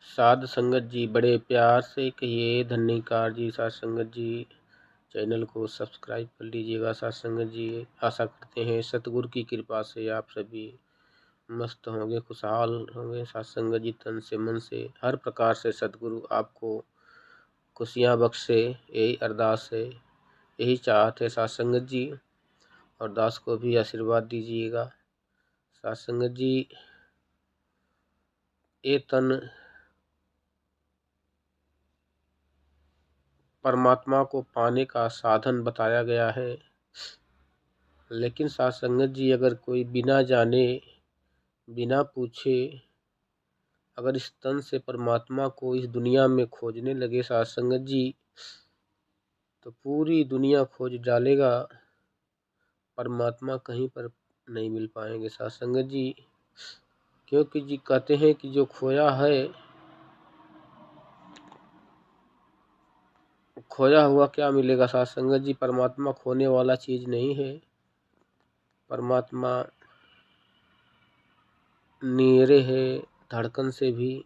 साध संगत जी बड़े प्यार से कहिए धन्यकार जी। साध संगत जी चैनल को सब्सक्राइब कर लीजिएगा। साध संगत जी आशा करते हैं सतगुरु की कृपा से आप सभी मस्त होंगे, खुशहाल होंगे। साध संगत जी तन से मन से हर प्रकार से सतगुरु आपको खुशियाँ बख्शे, यही अरदास है, यही चाहत है साध संगत जी। और दास को भी आशीर्वाद दीजिएगा। साध संगत जी ये तन परमात्मा को पाने का साधन बताया गया है, लेकिन साध संगत जी अगर कोई बिना जाने बिना पूछे अगर इस तन से परमात्मा को इस दुनिया में खोजने लगे साध संगत जी, तो पूरी दुनिया खोज डालेगा, परमात्मा कहीं पर नहीं मिल पाएंगे साध संगत जी। क्योंकि जी कहते हैं कि जो खोया हुआ क्या मिलेगा साध संगत जी। परमात्मा खोने वाला चीज नहीं है। परमात्मा नीरे है, धड़कन से भी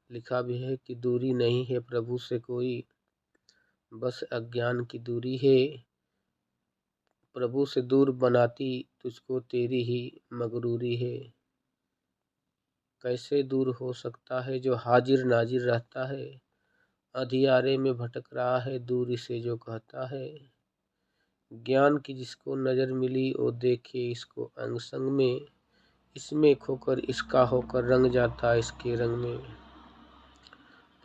लिखा भी है कि दूरी नहीं है प्रभु से कोई, बस अज्ञान की दूरी है। प्रभु से दूर बनाती तुझको तेरी ही मगरूरी है। कैसे दूर हो सकता है जो हाजिर नाजिर रहता है, अंधियारे में भटक रहा है दूरी से जो कहता है। ज्ञान की जिसको नज़र मिली वो देखे इसको अंग संग में, इसमें खोकर इसका होकर रंग जाता इसके रंग में।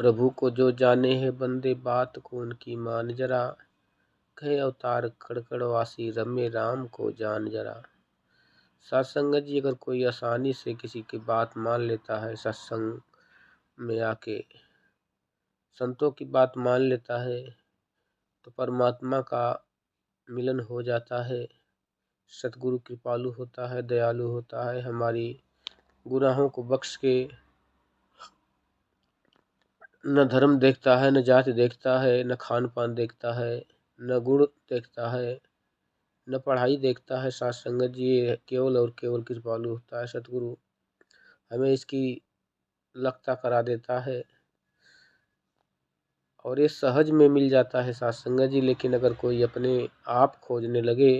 प्रभु को जो जाने है बंदे बात को उनकी मान जरा, कहे अवतार कड़कड़वासी रमे राम को जान जरा। साध संगत जी अगर कोई आसानी से किसी की बात मान लेता है, सत्संग में आके संतों की बात मान लेता है, तो परमात्मा का मिलन हो जाता है। सतगुरु कृपालु होता है, दयालु होता है, हमारी गुनाहों को बख्श के न धर्म देखता है, न जाति देखता है, न खान पान देखता है, न गुण देखता है, न पढ़ाई देखता है। साध संगत जी ये केवल और केवल कृपालु होता है। सतगुरु हमें इसकी लगता करा देता है और ये सहज में मिल जाता है साध संगत जी। लेकिन अगर कोई अपने आप खोजने लगे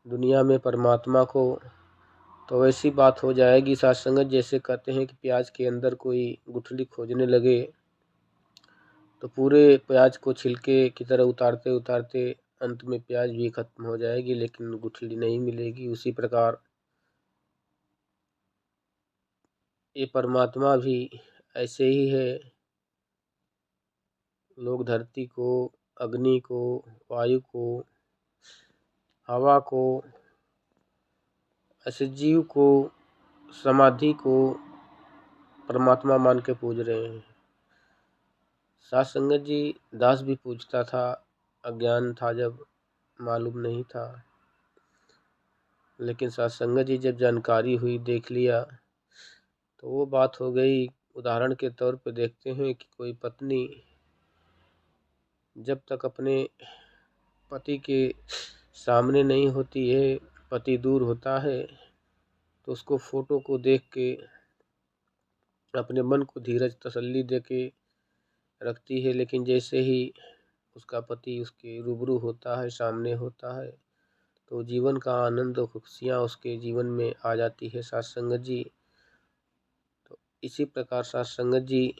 दुनिया में परमात्मा को, तो ऐसी बात हो जाएगी साध संगत, जैसे कहते हैं कि प्याज के अंदर कोई गुठली खोजने लगे तो पूरे प्याज को छिलके की तरह उतारते उतारते अंत में प्याज भी खत्म हो जाएगी, लेकिन गुठली नहीं मिलेगी। उसी प्रकार ये परमात्मा भी ऐसे ही है। लोग धरती को, अग्नि को, वायु को, हवा को, ऐसे जीव को, समाधि को परमात्मा मान के पूज रहे हैं। साध संगत जी दास भी पूछता था, अज्ञान था जब, मालूम नहीं था। लेकिन साध संगत जी जब जानकारी हुई, देख लिया, तो वो बात हो गई। उदाहरण के तौर पे देखते हैं कि कोई पत्नी जब तक अपने पति के सामने नहीं होती है, पति दूर होता है, तो उसको फोटो को देख के अपने मन को धीरज तसल्ली दे के रखती है। लेकिन जैसे ही उसका पति उसके रूबरू होता है, सामने होता है, तो जीवन का आनंद और खुशियाँ उसके जीवन में आ जाती है साध संगत जी। तो इसी प्रकार साध संगत जी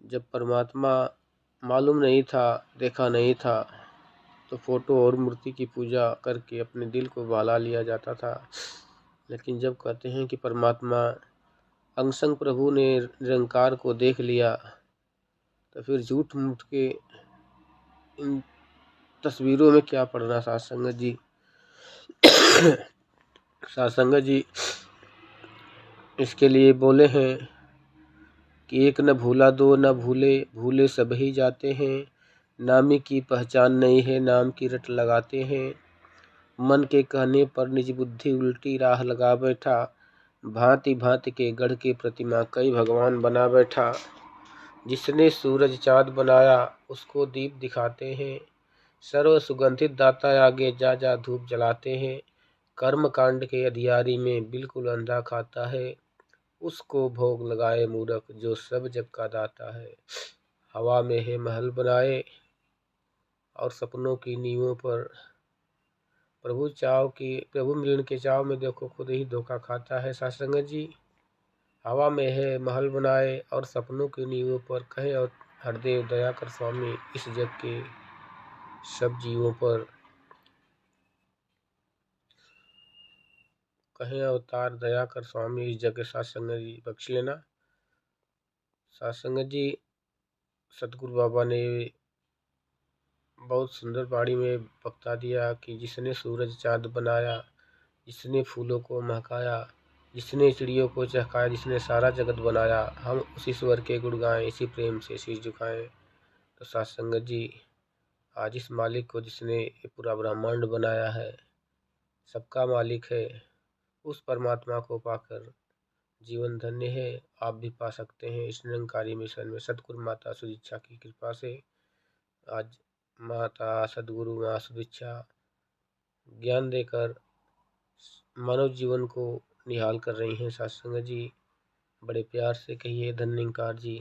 जब परमात्मा मालूम नहीं था, देखा नहीं था, तो फोटो और मूर्ति की पूजा करके अपने दिल को बहला लिया जाता था। लेकिन जब कहते हैं कि परमात्मा अंग संग प्रभु ने निरंकार को देख लिया, तो फिर झूठ मूठ के इन तस्वीरों में क्या पढ़ना साध संगत जी। साध संगत जी इसके लिए बोले हैं कि एक न भूला दो न भूले, भूले सब ही जाते हैं। नामी की पहचान नहीं है, नाम की रट लगाते हैं। मन के कहने पर निज बुद्धि उल्टी राह लगा बैठा, भांति भांति के गढ़ के प्रतिमा कई भगवान बना बैठा। जिसने सूरज चाँद बनाया उसको दीप दिखाते हैं, सर्व सुगंधित दाता आगे जा जा धूप जलाते हैं। कर्म कांड के अधियारी में बिल्कुल अंधा खाता है, उसको भोग लगाए मूरख जो सब जग का दाता है। हवा में है महल बनाए और सपनों की नींवों पर प्रभु मिलन के चाव में देखो खुद ही धोखा खाता है। साथ संगत जी, हवा में है महल बनाए और सपनों की नींवों पर कहे और हरदेव दया कर स्वामी इस जग के सब जीवों पर, कहे अवतार दया कर स्वामी इस जग के। साथ संगत जी बख्श लेना। साथ संगत जी, सतगुरु बाबा ने बहुत सुंदर बाणी में बता दिया कि जिसने सूरज चाँद बनाया, जिसने फूलों को महकाया, जिसने चिड़ियों को चहकाया, जिसने सारा जगत बनाया, हम उस ईश्वर के गुण गाएं, इसी प्रेम से शीश झुकाएं। तो साथ संगत जी, आज इस मालिक को जिसने ये पूरा ब्रह्मांड बनाया है, सबका मालिक है, उस परमात्मा को पाकर जीवन धन्य है। आप भी पा सकते हैं इस निरंकारी मिशन में सतगुरु माता सुदीक्षा की कृपा से। आज माता सदगुरु माँ सुदीक्षा ज्ञान देकर मानव जीवन को निहाल कर रही हैं। साथ संगत जी, बड़े प्यार से कहिए धन्यकार जी।